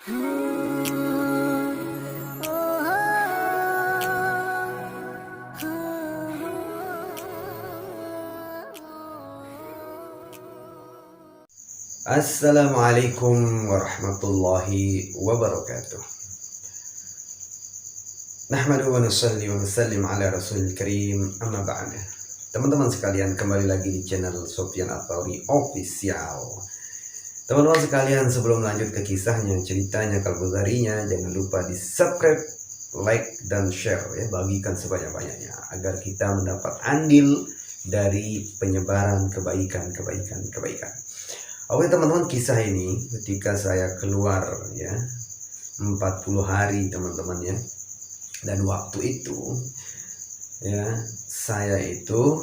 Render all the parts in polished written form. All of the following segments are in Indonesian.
Assalamualaikum warahmatullahi wabarakatuh. Nahmadu wa nusalli wa nusallim ala rasulil karim, amma ba'd. Teman-teman sekalian, kembali lagi di channel Sofyan At-Thauri Official. Teman-teman sekalian, sebelum lanjut ke kisahnya, ceritanya, kalbuzarinya, jangan lupa di subscribe, like, dan share ya, bagikan sebanyak-banyaknya agar kita mendapat andil dari penyebaran kebaikan. Oke teman-teman, kisah ini ketika saya keluar ya 40 hari teman-teman ya. Dan waktu itu ya saya itu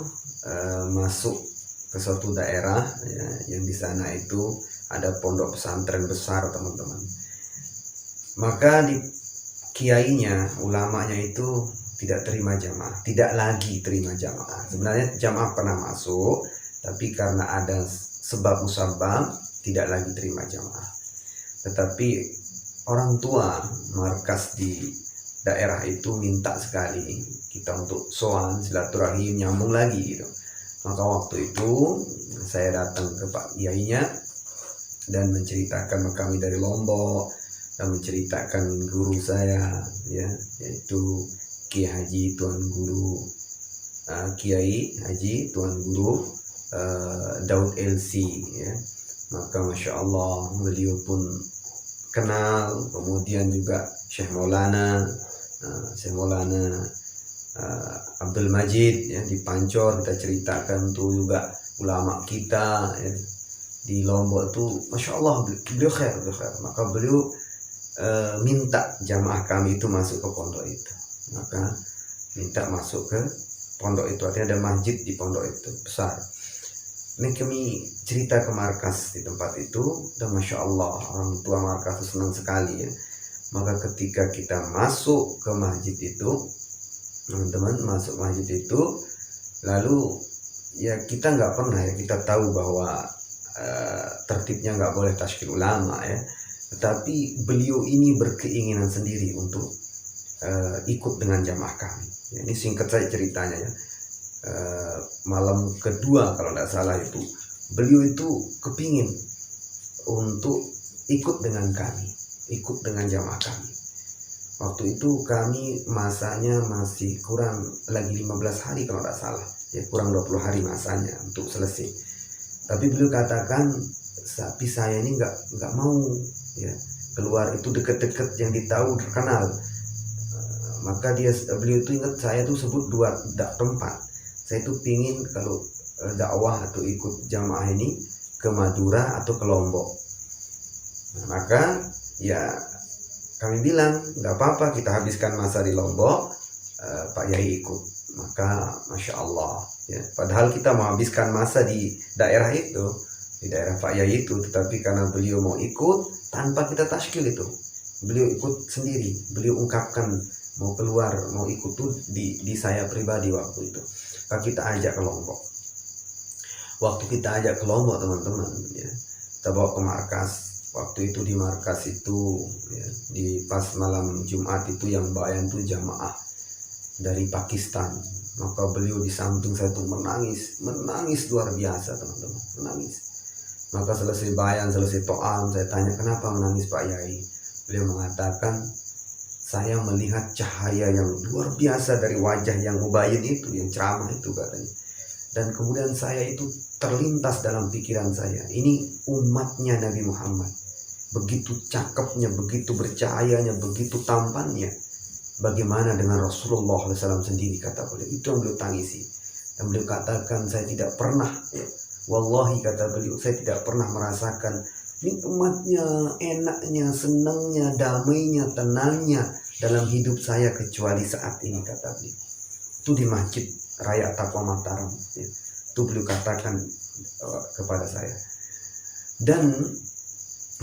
masuk ke suatu daerah ya, yang di sana itu ada pondok pesantren besar teman-teman. Maka di kiainya, ulamanya itu tidak terima jamaah, tidak lagi terima jamaah. Sebenarnya jamaah pernah masuk, tapi karena ada sebab musabab tidak lagi terima jamaah. Tetapi orang tua markas di daerah itu minta sekali kita untuk sowan, silaturahim, nyambung lagi gitu. Maka waktu itu saya datang ke Pak Kiainya dan menceritakan kami dari Lombok dan menceritakan guru saya ya, yaitu Kiai Haji Tuan Guru Kiai Haji Tuan Guru Daud LC ya. Maka Masya Allah beliau pun kenal. Kemudian juga Syekh Maulana Abdul Majid ya, di Pancor kita ceritakan tuh juga ulama kita ya, di Lombok itu Masya Allah beliau khair. Maka beliau minta jamaah kami itu masuk ke pondok itu. Maka minta masuk ke pondok itu, artinya ada masjid di pondok itu besar. Ini kami cerita ke markas di tempat itu, dan Masya Allah orang tua markas itu senang sekali ya. Maka ketika kita masuk ke masjid itu, teman-teman masuk masjid itu, lalu ya kita nggak pernah ya, kita tahu bahwa tertibnya nggak boleh tasykil ulama ya, tetapi beliau ini berkeinginan sendiri untuk ikut dengan jamaah kami ya. Ini singkat saja ceritanya ya. Malam kedua kalau tidak salah itu beliau itu kepingin untuk ikut dengan kami, ikut dengan jamaah kami. Waktu itu kami masanya masih kurang lagi 15 hari kalau tidak salah ya, kurang 20 hari masanya untuk selesai. Tapi beliau katakan, tapi saya ini nggak mau ya keluar, itu deket-deket yang ditahu terkenal. Maka beliau itu ingat saya tuh sebut dua tempat. Saya itu pingin kalau dakwah atau ikut jamaah ini ke Madura atau ke Lombok. Nah, maka ya kami bilang nggak apa-apa, kita habiskan masa di Lombok, Pak Yai ikut. Maka Masya Allah ya, padahal kita mau habiskan masa di daerah itu, di daerah Pak Yai itu, tetapi karena beliau mau ikut tanpa kita tasykil itu, beliau ikut sendiri. Beliau ungkapkan mau keluar, mau ikut tuh di saya pribadi waktu itu. Kita ajak ke Lombok. Waktu kita ajak ke Lombok teman-teman ya, kita bawa ke markas. Waktu itu di markas itu ya, di pas malam Jumat itu yang bayan tuh jamaah dari Pakistan. Maka beliau di samping saya tuh menangis luar biasa teman-teman, menangis. Maka selesai bayan, selesai to'am, saya tanya kenapa menangis Pak Yai. Beliau mengatakan, saya melihat cahaya yang luar biasa dari wajah yang mubayyin itu, yang ceramah itu katanya. Dan kemudian saya itu terlintas dalam pikiran saya, ini umatnya Nabi Muhammad. Begitu cakepnya, begitu bercahayanya, begitu tampannya. Bagaimana dengan Rasulullah SAW sendiri, kata beliau. Itu yang beliau tangisi. Dan beliau katakan, saya tidak pernah, ya, wallahi kata beliau, saya tidak pernah merasakan nikmatnya, enaknya, senangnya, damainya, tenangnya dalam hidup saya kecuali saat ini, kata beliau. Itu di Masjid Raya Taqwa Mataram ya. Itu beliau katakan kepada saya. Dan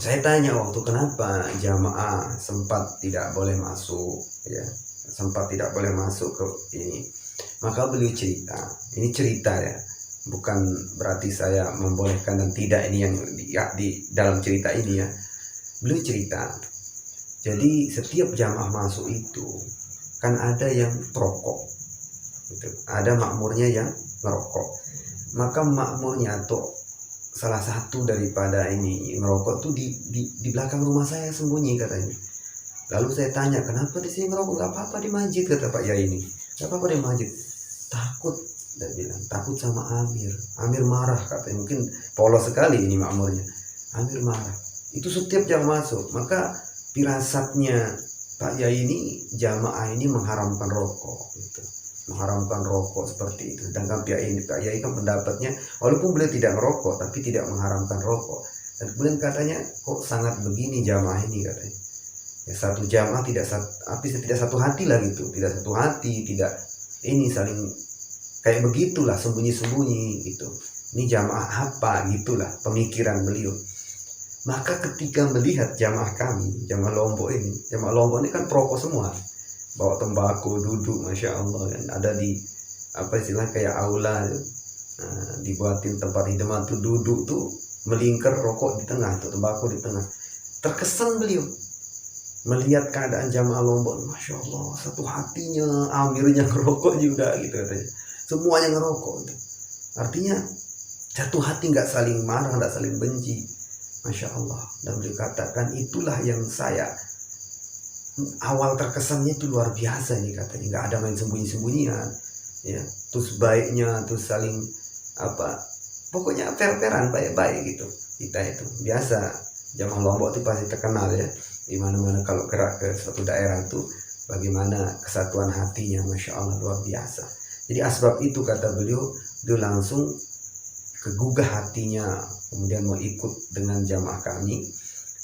saya tanya waktu kenapa jamaah sempat tidak boleh masuk ya, sempat tidak boleh masuk ke ini. Maka beliau cerita, ini cerita ya, bukan berarti saya membolehkan dan tidak, ini yang di dalam cerita ini ya. Beliau cerita Jadi setiap jamaah masuk itu kan ada yang perokok gitu. Ada makmurnya yang ngerokok, maka makmurnya atau salah satu daripada ini ngerokok tuh di belakang rumah saya sembunyi katanya. Lalu saya tanya, kenapa di sini ngerokok? Nggak apa-apa di masjid, kata Pak Yai ini. Nggak apa-apa di masjid. Takut, dia bilang, takut sama Amir. Amir marah katanya. Mungkin polos sekali ini makmurnya. Amir marah. Itu setiap jam masuk. Maka firasatnya Pak Yai ini, jamaah ini mengharamkan rokok. Gitu. Mengharamkan rokok seperti itu. Sedangkan Pak Yai kan pendapatnya, walaupun beliau tidak merokok, tapi tidak mengharamkan rokok. Dan kemudian katanya, kok sangat begini jamaah ini katanya. Ya, satu jamaah tidak satu hati lah gitu, tidak satu hati, tidak ini saling kayak begitulah, sembunyi-sembunyi gitu. Ini jamaah apa gitulah pemikiran beliau. Maka ketika melihat jamaah kami, jamaah Lombok ini kan perokok semua, bawa tembakau, duduk, masya Allah kan, ada di apa istilah kayak aula, dibuatin tempat hidangan tuh, duduk tuh melingkar, rokok di tengah tuh, tembakau di tengah. Terkesan beliau melihat keadaan jamaah Lombok, masya Allah, satu hatinya, amirnya ngerokok juga gitu katanya, semuanya ngerokok gitu. Artinya satu hati, nggak saling marah, nggak saling benci, masya Allah. Dan beliau katakan, itulah yang saya awal terkesannya itu luar biasa nih katanya, nggak ada main sembunyi-sembunyian ya, terus baiknya, terus saling apa, pokoknya fair-fairan, baik-baik gitu. Kita itu biasa jamaah Lombok itu pasti terkenal ya, di mana-mana kalau gerak ke suatu daerah itu bagaimana kesatuan hatinya, masya Allah, luar biasa. Jadi asbab itu kata beliau langsung kegugah hatinya, kemudian mau ikut dengan jamaah kami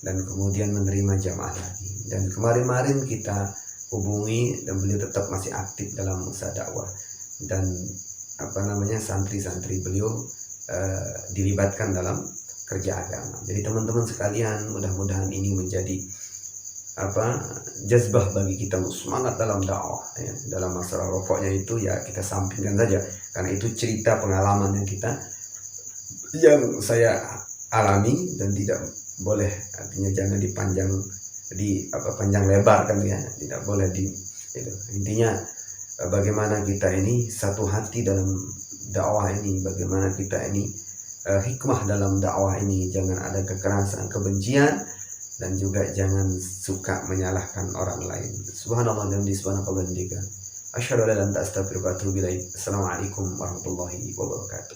dan kemudian menerima jamaah lagi. Dan kemarin-kemarin kita hubungi dan beliau tetap masih aktif dalam usaha dakwah, dan apa namanya, santri-santri beliau dilibatkan dalam kerja agama. Jadi teman-teman sekalian, mudah-mudahan ini menjadi apa, jazbah bagi kita untuk semangat dalam dakwah ya. Dalam masalah rokoknya itu ya kita sampingkan saja, karena itu cerita pengalaman yang saya alami dan tidak boleh, artinya jangan dipanjang panjang lebar kan ya, tidak boleh itu. Intinya bagaimana kita ini satu hati dalam dakwah ini, bagaimana kita ini hikmah dalam dakwah ini, jangan ada kekerasan, kebencian, dan juga jangan suka menyalahkan orang lain. Subhanallah dan subhanallah. Asyhadu an la ilaha illa anta astaghfiruka wa atubu ilaik. Assalamualaikum warahmatullahi wabarakatuh.